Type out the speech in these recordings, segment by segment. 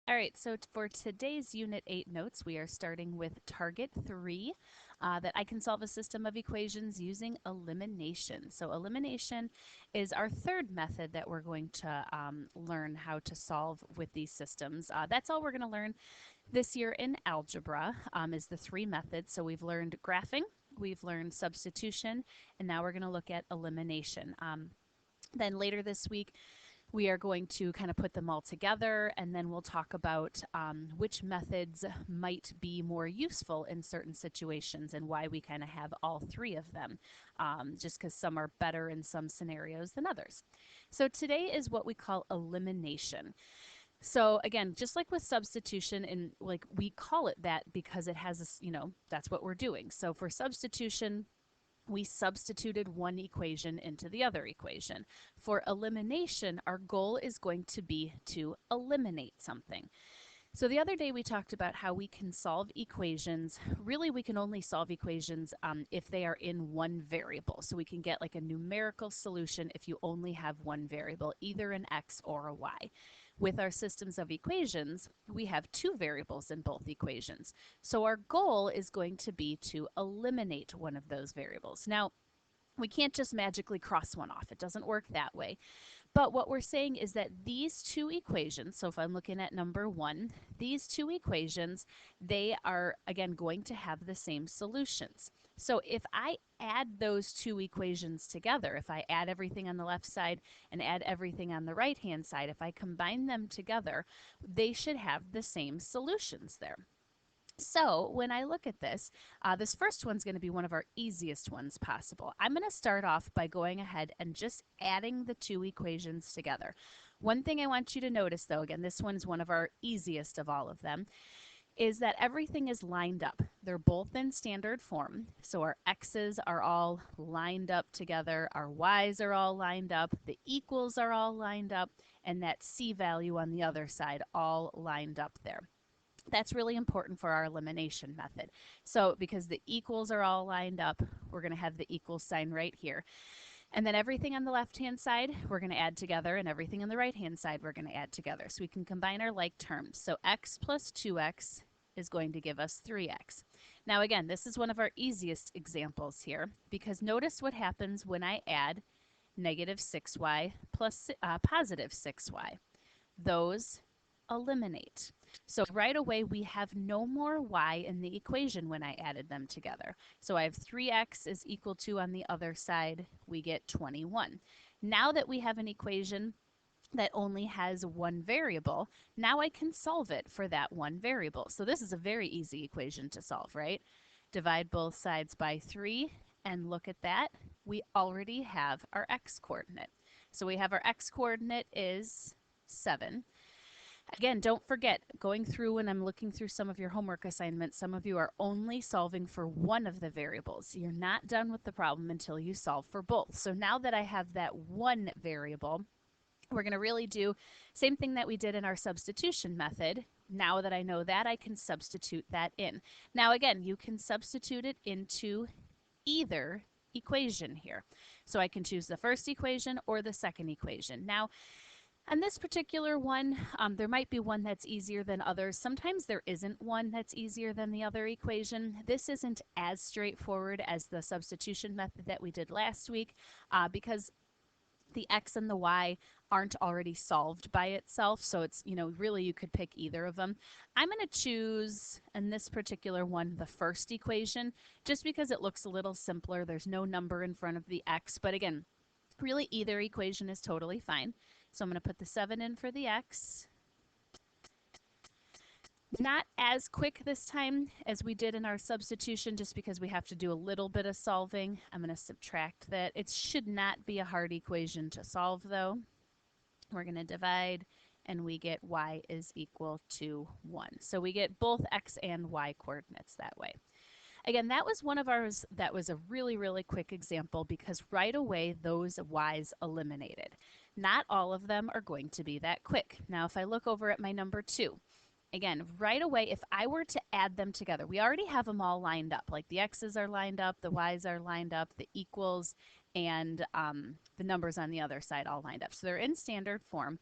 All right, so for today's Unit 8 notes, we are starting with Target 3, that I can solve a system of equations using elimination. So elimination is our third method that we're going to learn how to solve with these systems. That's all we're going to learn this year in algebra, is the three methods. So we've learned graphing, we've learned substitution, and now we're going to look at elimination. Then later this week, we are going to kind of put them all together, and then we'll talk about which methods might be more useful in certain situations and why we kind of have all three of them, just because some are better in some scenarios than others. So today is what we call elimination. So again, just like with substitution, and like we call it that because it has this, that's what we're doing. So for substitution, we substituted one equation into the other equation. For elimination, our goal is going to be to eliminate something. So the other day we talked about how we can solve equations. Really, we can only solve equations if they are in one variable. So we can get like a numerical solution if you only have one variable, either an x or a y. With our systems of equations, we have two variables in both equations. So our goal is going to be to eliminate one of those variables. Now, we can't just magically cross one off. It doesn't work that way. But what we're saying is that these two equations, so if I'm looking at number 1, these two equations, they are, again, going to have the same solutions. So if I add those two equations together, if I add everything on the left side and add everything on the right-hand side, if I combine them together, they should have the same solutions there. So when I look at this, this first one's going to be one of our easiest ones possible. I'm going to start off by going ahead and just adding the two equations together. One thing I want you to notice, though, again, this one's one of our easiest of all of them, is that everything is lined up. They're both in standard form. So our x's are all lined up together, our y's are all lined up, the equals are all lined up, and that c value on the other side all lined up there. That's really important for our elimination method. So because the equals are all lined up, we're going to have the equal sign right here. And then everything on the left-hand side, we're going to add together, and everything on the right-hand side, we're going to add together. So we can combine our like terms. So x plus 2x is going to give us 3x. Now again, this is one of our easiest examples here, because notice what happens when I add negative 6y plus positive 6y. Those eliminate. So right away, we have no more y in the equation when I added them together. So I have 3x is equal to, on the other side, we get 21. Now that we have an equation that only has one variable, now I can solve it for that one variable. So this is a very easy equation to solve, right? Divide both sides by 3, and look at that. We already have our x coordinate. So we have our x coordinate is 7. Again, don't forget, going through when I'm looking through some of your homework assignments, some of you are only solving for one of the variables. You're not done with the problem until you solve for both. So now that I have that one variable, we're going to really do same thing that we did in our substitution method. Now that I know that, I can substitute that in. Now again, you can substitute it into either equation here. So I can choose the first equation or the second equation. Now, on this particular one, there might be one that's easier than others. Sometimes there isn't one that's easier than the other equation. This isn't as straightforward as the substitution method that we did last week because the x and the y aren't already solved by itself. So it's, really you could pick either of them. I'm going to choose, in this particular one, the first equation, just because it looks a little simpler. There's no number in front of the x. But again, really either equation is totally fine. So I'm going to put the 7 in for the x. Not as quick this time as we did in our substitution, just because we have to do a little bit of solving. I'm going to subtract that. It should not be a hard equation to solve, though. We're going to divide, and we get y is equal to 1. So we get both x and y coordinates that way. Again, that was one of ours that was a really, really quick example because right away those y's eliminated. Not all of them are going to be that quick. Now, if I look over at my number 2, again, right away, if I were to add them together, we already have them all lined up. Like the x's are lined up, the y's are lined up, the equals, and the numbers on the other side all lined up. So they're in standard form.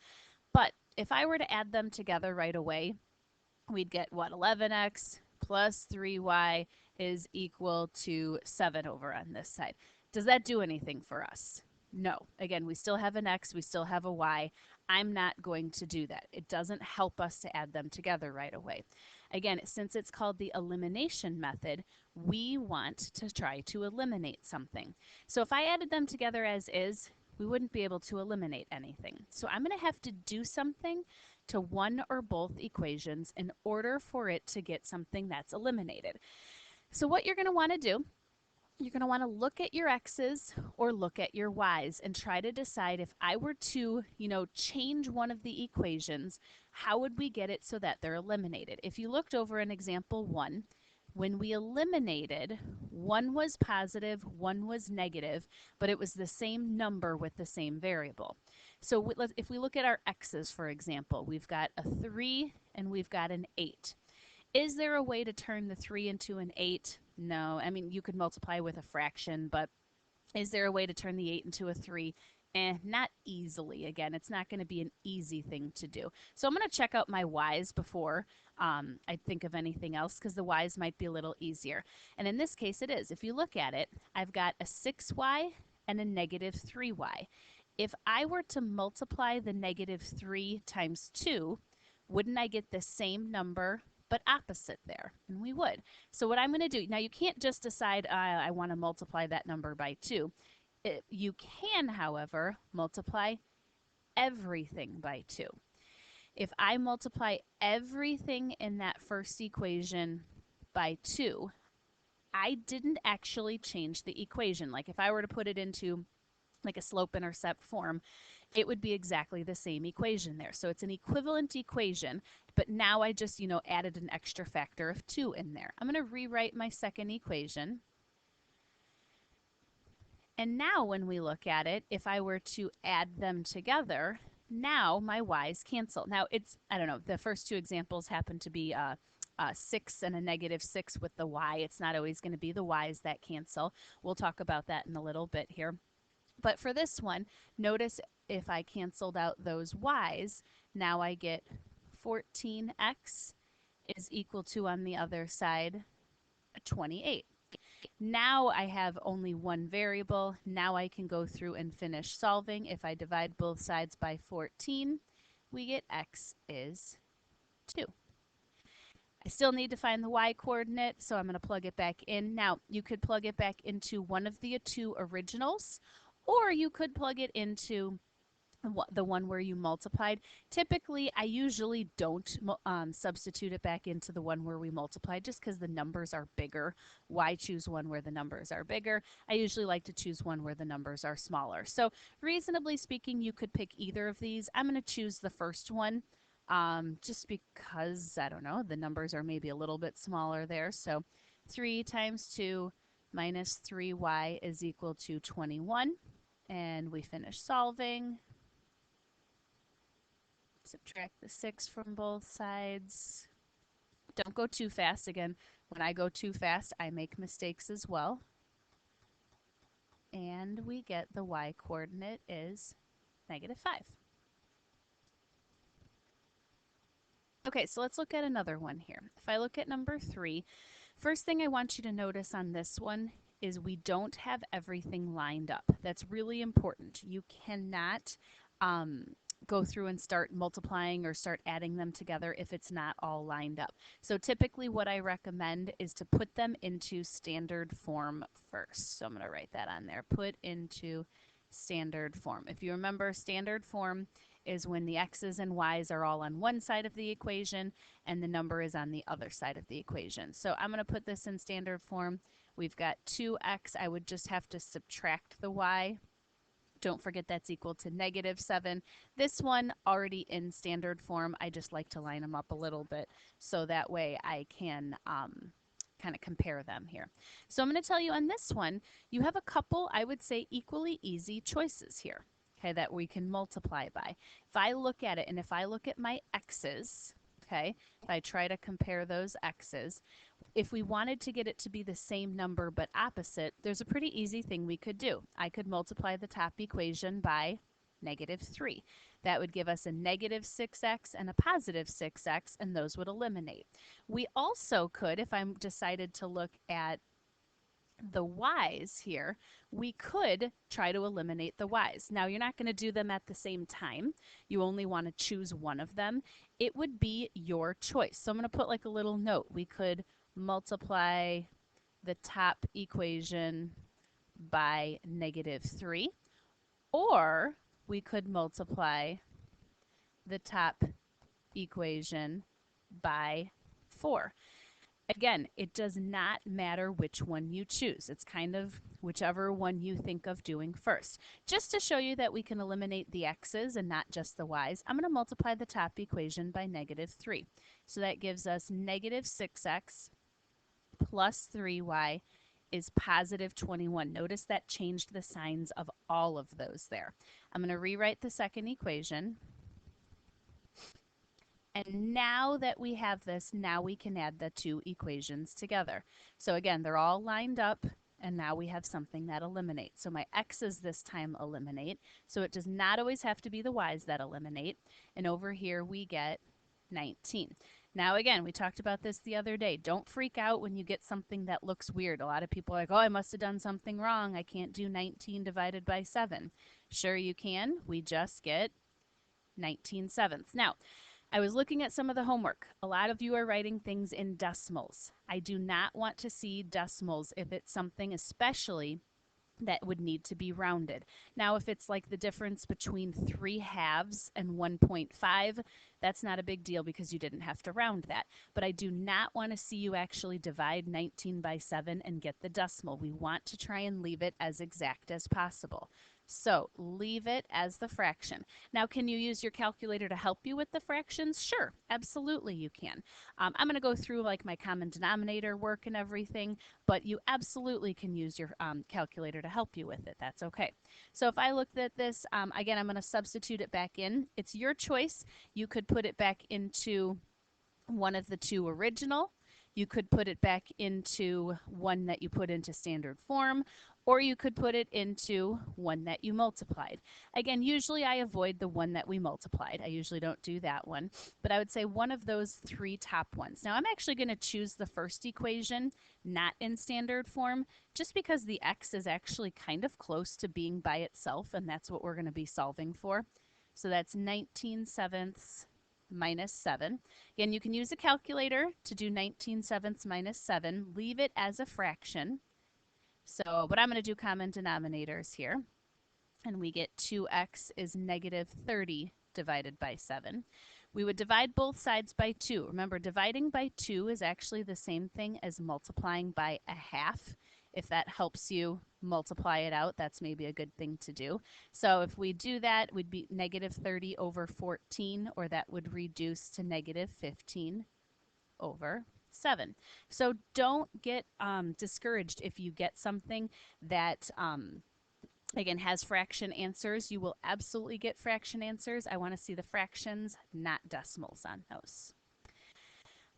But if I were to add them together right away, we'd get what? 11x plus 3y is equal to 7 over on this side. Does that do anything for us? No. Again, we still have an x, we still have a y. I'm not going to do that. It doesn't help us to add them together right away. Again, since it's called the elimination method, we want to try to eliminate something. So if I added them together as is, we wouldn't be able to eliminate anything. So I'm going to have to do something to one or both equations in order for it to get something that's eliminated. So what you're going to want to do, you're going to want to look at your x's or look at your y's and try to decide if I were to, change one of the equations, how would we get it so that they're eliminated? If you looked over in example 1, when we eliminated, one was positive, one was negative, but it was the same number with the same variable. So if we look at our x's, for example, we've got a 3 and we've got an 8. Is there a way to turn the 3 into an 8? No. I mean, you could multiply with a fraction, but is there a way to turn the 8 into a 3? Not easily. Again, it's not going to be an easy thing to do. So I'm going to check out my y's before I think of anything else, because the y's might be a little easier. And in this case, it is. If you look at it, I've got a 6y and a negative 3y. If I were to multiply the negative 3 times 2, wouldn't I get the same number but opposite there? And we would. So what I'm going to do, now you can't just decide I want to multiply that number by 2. You can, however, multiply everything by 2. If I multiply everything in that first equation by 2, I didn't actually change the equation. Like if I were to put it into like a slope-intercept form, it would be exactly the same equation there. So it's an equivalent equation, but now I just, added an extra factor of 2 in there. I'm going to rewrite my second equation. And now when we look at it, if I were to add them together, now my y's cancel. Now I don't know, the first two examples happen to be a 6 and a negative 6 with the y. It's not always going to be the y's that cancel. We'll talk about that in a little bit here. But for this one, notice if I canceled out those y's, now I get 14x is equal to, on the other side, 28. Now I have only one variable. Now I can go through and finish solving. If I divide both sides by 14, we get x is 2. I still need to find the y coordinate, so I'm going to plug it back in. Now, you could plug it back into one of the two originals, or you could plug it into the one where you multiplied. Typically, I usually don't substitute it back into the one where we multiplied, just because the numbers are bigger. Why choose one where the numbers are bigger? I usually like to choose one where the numbers are smaller. So reasonably speaking, you could pick either of these. I'm going to choose the first one just because, I don't know, the numbers are maybe a little bit smaller there. So 3 times 2 minus 3y is equal to 21. And we finish solving. Subtract the 6 from both sides. Don't go too fast. Again, when I go too fast, I make mistakes as well. And we get the y coordinate is negative 5. Okay, so let's look at another one here. If I look at number 3, first thing I want you to notice on this one is we don't have everything lined up. That's really important. You cannot go through and start multiplying or start adding them together if it's not all lined up. So typically what I recommend is to put them into standard form first. So I'm going to write that on there. Put into standard form. If you remember, standard form is when the x's and y's are all on one side of the equation and the number is on the other side of the equation. So I'm going to put this in standard form. We've got 2x. I would just have to subtract the y. Don't forget that's equal to negative 7. This one already in standard form. I just like to line them up a little bit so that way I can kind of compare them here. So I'm going to tell you on this one, you have a couple, I would say, equally easy choices here, okay, that we can multiply by. If I look at it and if I look at my x's, okay, if I try to compare those x's, if we wanted to get it to be the same number but opposite, there's a pretty easy thing we could do. I could multiply the top equation by negative 3. That would give us a negative 6x and a positive 6x, and those would eliminate. We also could, if I decided to look at the y's here, we could try to eliminate the y's. Now, you're not going to do them at the same time. You only want to choose one of them. It would be your choice. So I'm going to put like a little note. We could multiply the top equation by negative 3, or we could multiply the top equation by 4. Again, it does not matter which one you choose. It's kind of whichever one you think of doing first. Just to show you that we can eliminate the x's and not just the y's, I'm going to multiply the top equation by negative 3. So that gives us negative 6x plus 3y is positive 21. Notice that changed the signs of all of those there. I'm going to rewrite the second equation. And now that we have this, now we can add the two equations together. So again, they're all lined up, and now we have something that eliminates. So my x's this time eliminate. So it does not always have to be the y's that eliminate. And over here we get 19. Now again, we talked about this the other day. Don't freak out when you get something that looks weird. A lot of people are like, oh, I must have done something wrong. I can't do 19 divided by 7. Sure you can. We just get 19 sevenths. Now, I was looking at some of the homework. A lot of you are writing things in decimals. I do not want to see decimals if it's something especially that would need to be rounded. Now, if it's like the difference between 3 halves and 1.5, that's not a big deal because you didn't have to round that. But I do not want to see you actually divide 19 by 7 and get the decimal. We want to try and leave it as exact as possible. So leave it as the fraction. Now, can you use your calculator to help you with the fractions? Sure, absolutely you can. I'm going to go through like my common denominator work and everything, but you absolutely can use your calculator to help you with it. That's okay. So if I looked at this, again, I'm going to substitute it back in. It's your choice. You could put it back into one of the two original. You could put it back into one that you put into standard form, or you could put it into one that you multiplied. Again, usually I avoid the one that we multiplied. I usually don't do that one, but I would say one of those three top ones. Now I'm actually going to choose the first equation, not in standard form, just because the x is actually kind of close to being by itself, and that's what we're going to be solving for. So that's 19 sevenths minus 7. Again, you can use a calculator to do 19 sevenths minus 7. Leave it as a fraction. So, but I'm going to do common denominators here. And we get 2x is negative 30 divided by 7. We would divide both sides by 2. Remember, dividing by 2 is actually the same thing as multiplying by a half. If that helps you multiply it out, that's maybe a good thing to do. So if we do that, we'd be negative 30 over 14, or that would reduce to negative 15 over 7. So don't get discouraged if you get something that again has fraction answers. You will absolutely get fraction answers. I want to see the fractions, not decimals on those.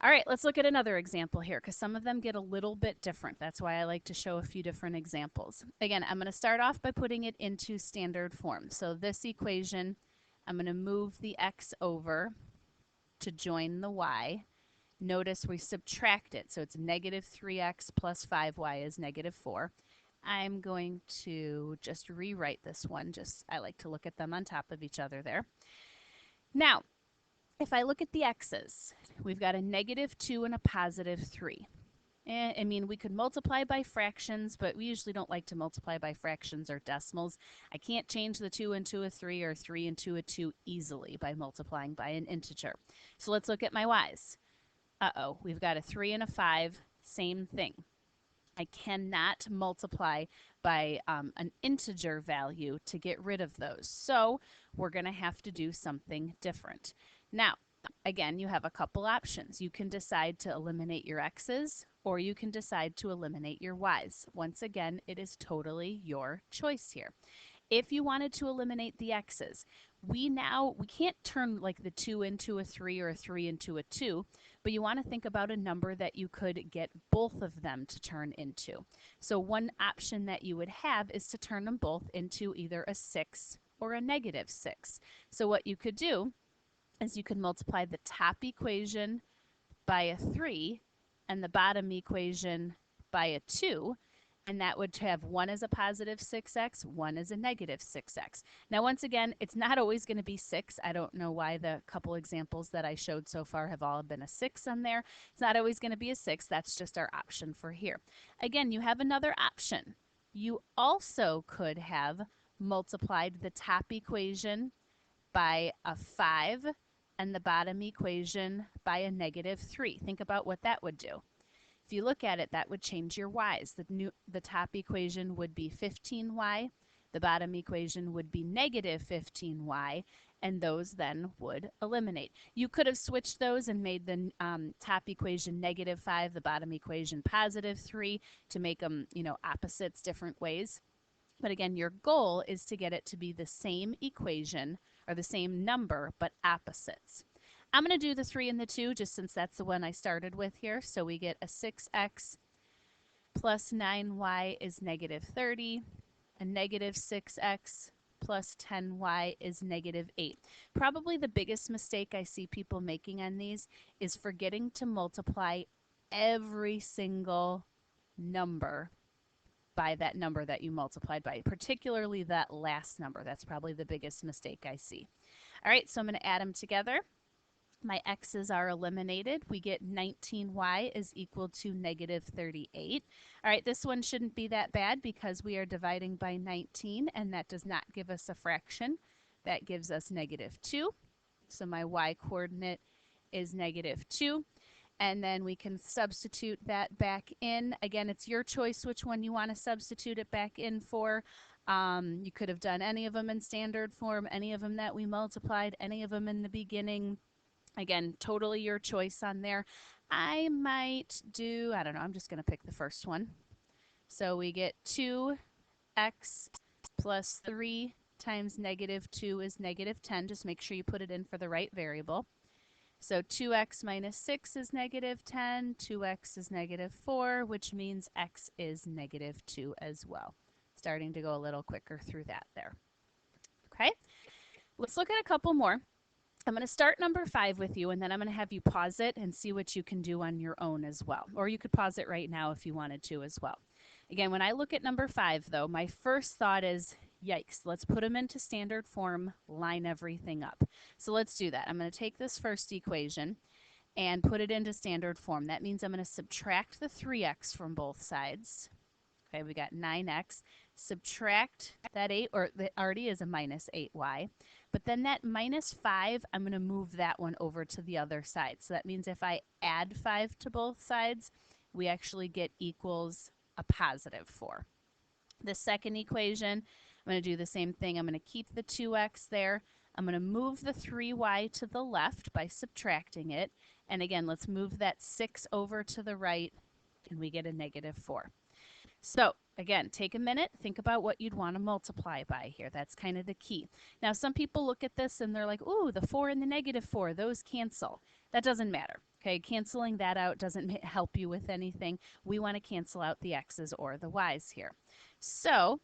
All right, let's look at another example here because some of them get a little bit different. That's why I like to show a few different examples. Again, I'm going to start off by putting it into standard form. So this equation, I'm going to move the x over to join the y. Notice we subtract it, so it's negative 3x plus 5y is negative 4. I'm going to just rewrite this one. I like to look at them on top of each other there. Now, if I look at the x's, we've got a negative 2 and a positive 3. I mean, we could multiply by fractions, but we usually don't like to multiply by fractions or decimals. I can't change the 2 into a 3 or 3 into a 2 easily by multiplying by an integer. So let's look at my y's. Uh-oh, we've got a 3 and a 5, same thing. I cannot multiply by an integer value to get rid of those. So we're going to have to do something different. Now, again, you have a couple options. You can decide to eliminate your x's, or you can decide to eliminate your y's. Once again, it is totally your choice here. If you wanted to eliminate the x's, we can't turn like the 2 into a 3 or a 3 into a 2, but you want to think about a number that you could get both of them to turn into. So one option that you would have is to turn them both into either a 6 or a negative 6. So what you could do is you could multiply the top equation by a 3 and the bottom equation by a 2, and that would have one as a positive 6x, one as a negative 6x. Now, once again, it's not always going to be 6. I don't know why the couple examples that I showed so far have all been a 6 on there. It's not always going to be a 6. That's just our option for here. Again, you have another option. You also could have multiplied the top equation by a 5 and the bottom equation by a negative 3. Think about what that would do. If you look at it, that would change your y's. The top equation would be 15y, the bottom equation would be negative 15y, and those then would eliminate. You could have switched those and made the top equation negative 5, the bottom equation positive 3 to make them, opposites different ways. But again, your goal is to get it to be the same equation or the same number, but opposites. I'm going to do the 3 and the 2 just since that's the one I started with here. So we get a 6x plus 9y is negative 30. A negative 6x plus 10y is negative 8. Probably the biggest mistake I see people making on these is forgetting to multiply every single number by that number that you multiplied by, particularly that last number. That's probably the biggest mistake I see. All right, so I'm going to add them together. My x's are eliminated. We get 19y is equal to negative 38. All right, this one shouldn't be that bad because we are dividing by 19, and that does not give us a fraction. That gives us negative 2. So my y coordinate is negative 2. And then we can substitute that back in. Again, it's your choice which one you want to substitute it back in for. You could have done any of them in standard form, any of them that we multiplied, any of them in the beginning. Again, totally your choice on there. I might do, I don't know, I'm just going to pick the first one. So we get 2x plus 3 times negative 2 is negative 10. Just make sure you put it in for the right variable. So 2x minus 6 is negative 10, 2x is negative 4, which means x is negative 2 as well. Starting to go a little quicker through that there. Okay, let's look at a couple more. I'm going to start number 5 with you, and then I'm going to have you pause it and see what you can do on your own as well. Or you could pause it right now if you wanted to as well. Again, when I look at number 5, though, my first thought is, yikes, let's put them into standard form, line everything up. So let's do that. I'm going to take this first equation and put it into standard form. That means I'm going to subtract the 3x from both sides. Okay, we got 9x. Subtract that 8, or that already is a minus 8y. But then that minus 5, I'm going to move that one over to the other side. So that means if I add 5 to both sides, we actually get equals a positive 4. The second equation, I'm going to do the same thing. I'm going to keep the 2x there. I'm going to move the 3y to the left by subtracting it. And again, let's move that 6 over to the right, and we get a negative 4. So again, take a minute, think about what you'd want to multiply by here. That's kind of the key. Now, some people look at this and they're like, ooh, the 4 and the negative 4, those cancel. That doesn't matter. Okay, canceling that out doesn't help you with anything. We want to cancel out the x's or the y's here. So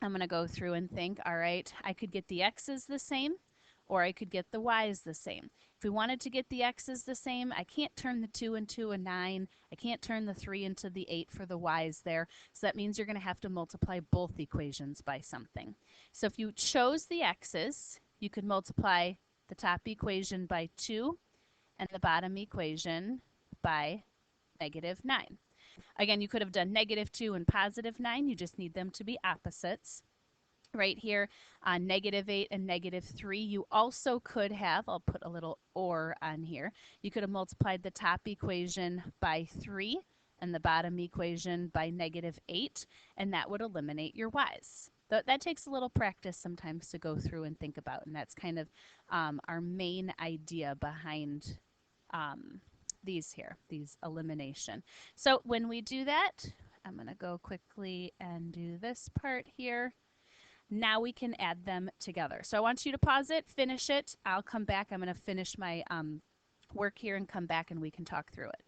I'm going to go through and think, all right, I could get the x's the same, or I could get the y's the same. If we wanted to get the x's the same, I can't turn the 2 into a 9. I can't turn the 3 into the 8 for the y's there. So that means you're going to have to multiply both equations by something. So if you chose the x's, you could multiply the top equation by 2 and the bottom equation by negative 9. Again, you could have done negative 2 and positive 9. You just need them to be opposites. Right here, negative 8 and negative 3. You also could have, I'll put a little or on here, you could have multiplied the top equation by 3 and the bottom equation by negative 8, and that would eliminate your y's. That takes a little practice sometimes to go through and think about, and that's kind of our main idea behind these elimination. So when we do that, I'm going to go quickly and do this part here. Now we can add them together. So I want you to pause it, finish it. I'll come back. I'm going to finish my work here and come back and we can talk through it.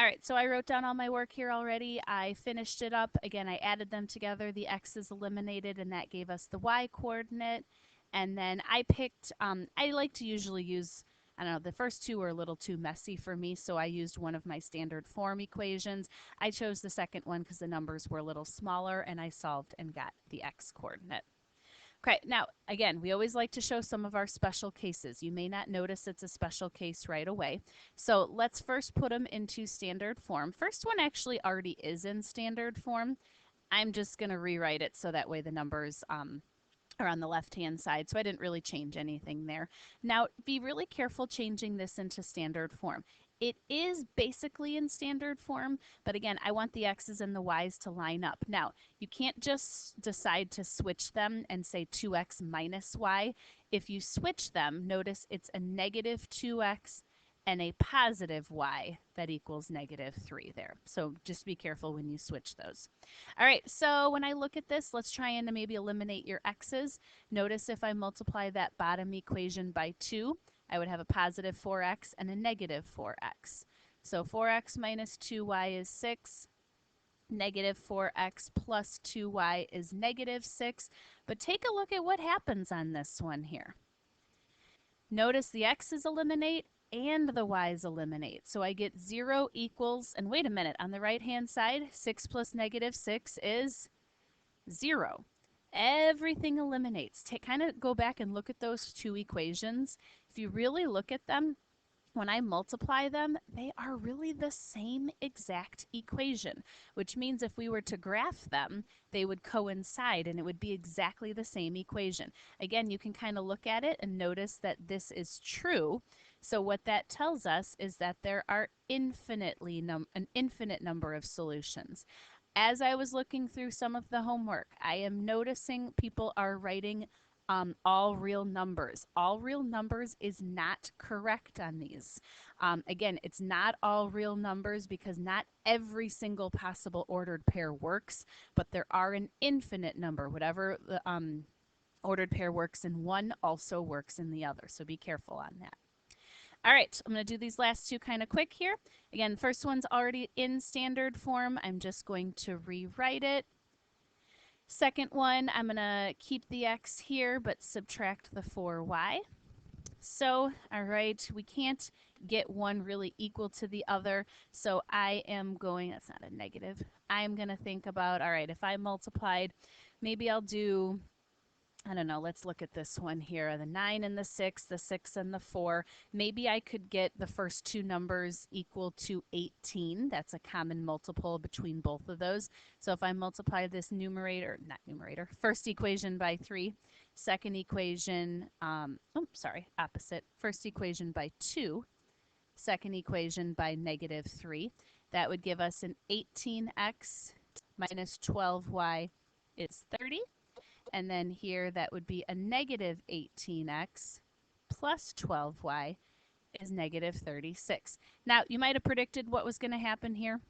All right, so I wrote down all my work here already. I finished it up. Again, I added them together. The x is eliminated, and that gave us the y coordinate. And then I picked, I like to usually use, I don't know, the first two were a little too messy for me, so I used one of my standard form equations. I chose the second one because the numbers were a little smaller, and I solved and got the x coordinate. Okay, now again, we always like to show some of our special cases. You may not notice it's a special case right away. So let's first put them into standard form. First one actually already is in standard form. I'm just going to rewrite it so that way the numbers are on the left-hand side, so I didn't really change anything there. Now, be really careful changing this into standard form. It is basically in standard form, but again, I want the x's and the y's to line up. Now, you can't just decide to switch them and say 2x minus y. If you switch them, notice it's a negative 2x and a positive y that equals negative 3 there. So just be careful when you switch those. All right, so when I look at this, let's try and maybe eliminate your x's. Notice if I multiply that bottom equation by 2, I would have a positive 4x and a negative 4x. So 4x minus 2y is 6. Negative 4x plus 2y is negative 6. But take a look at what happens on this one here. Notice the x's eliminate and the y's eliminate. So I get 0 equals, and wait a minute, on the right-hand side, 6 plus negative 6 is 0. Everything eliminates. Kind of go back and look at those two equations. If you really look at them, when I multiply them, they are really the same exact equation, which means if we were to graph them, they would coincide and it would be exactly the same equation. Again, you can kind of look at it and notice that this is true. So what that tells us is that there are an infinite number of solutions. As I was looking through some of the homework, I am noticing people are writing all real numbers. All real numbers is not correct on these. Again, it's not all real numbers because not every single possible ordered pair works, but there are an infinite number. Whatever the ordered pair works in one also works in the other, so be careful on that. All right, I'm going to do these last two kind of quick here. Again, first one's already in standard form. I'm just going to rewrite it. Second one, I'm going to keep the x here, but subtract the 4y. So, all right, we can't get one really equal to the other. So I am going, that's not a negative. I'm going to think about, all right, if I multiplied, maybe I'll do, I don't know, let's look at this one here. The 9 and the 6 and the 4. Maybe I could get the first two numbers equal to 18. That's a common multiple between both of those. So if I multiply this first equation by 3, second equation, first equation by 2, second equation by negative 3. That would give us an 18x minus 12y is 30. And then here that would be a negative 18x plus 12y is negative 36. Now, you might have predicted what was going to happen here.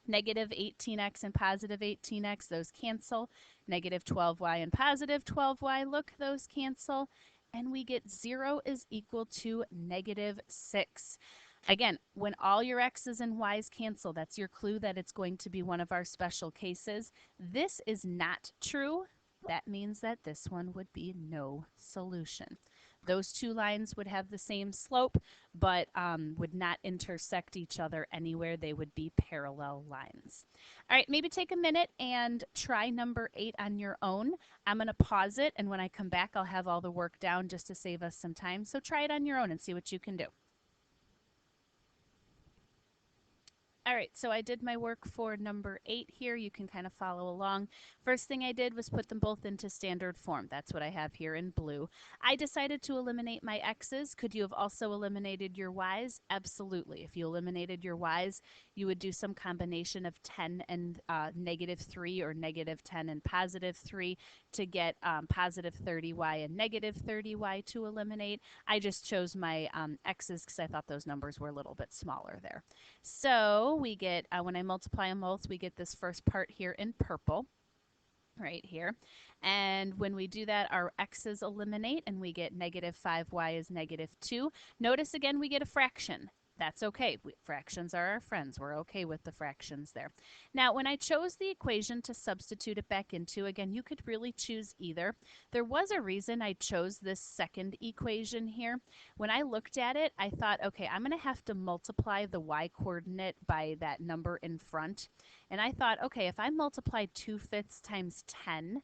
Negative 18x and positive 18x, those cancel. Negative 12y and positive 12y, look, those cancel. And we get 0 is equal to negative 6. Again, when all your x's and y's cancel, that's your clue that it's going to be one of our special cases. This is not true. That means that this one would be no solution. Those two lines would have the same slope, but would not intersect each other anywhere. They would be parallel lines. All right, maybe take a minute and try number 8 on your own. I'm going to pause it, and when I come back, I'll have all the work down just to save us some time. So try it on your own and see what you can do. All right, so I did my work for number 8 here. You can kind of follow along. First thing I did was put them both into standard form. That's what I have here in blue. I decided to eliminate my x's. Could you have also eliminated your y's? Absolutely. If you eliminated your y's, you would do some combination of 10 and negative 3 or negative 10 and positive 3 to get positive 30y and negative 30y to eliminate. I just chose my x's because I thought those numbers were a little bit smaller there. So we get, when I multiply them both, we get this first part here in purple, right here. And when we do that, our x's eliminate and we get negative 5y is negative 2. Notice again, we get a fraction. That's okay. Fractions are our friends. We're okay with the fractions there. Now, when I chose the equation to substitute it back into, again, you could really choose either. There was a reason I chose this second equation here. When I looked at it, I thought, okay, I'm going to have to multiply the y coordinate by that number in front. And I thought, okay, if I multiply 2/5 times 10,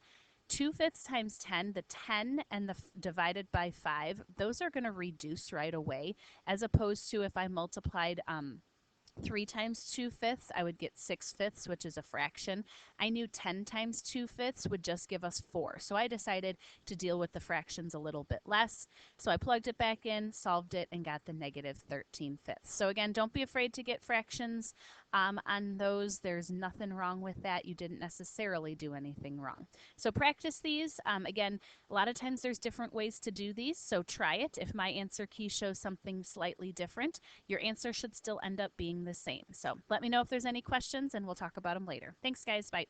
2/5 times 10, the 10 and the divided by 5, those are going to reduce right away, as opposed to if I multiplied 3 times 2/5, I would get 6/5, which is a fraction. I knew 10 times 2/5 would just give us 4. So I decided to deal with the fractions a little bit less. So I plugged it back in, solved it, and got the -13/5. So again, don't be afraid to get fractions on those. There's nothing wrong with that. You didn't necessarily do anything wrong. So practice these. Again, a lot of times there's different ways to do these, so try it. If my answer key shows something slightly different, your answer should still end up being the same. So let me know if there's any questions, and we'll talk about them later. Thanks, guys. Bye.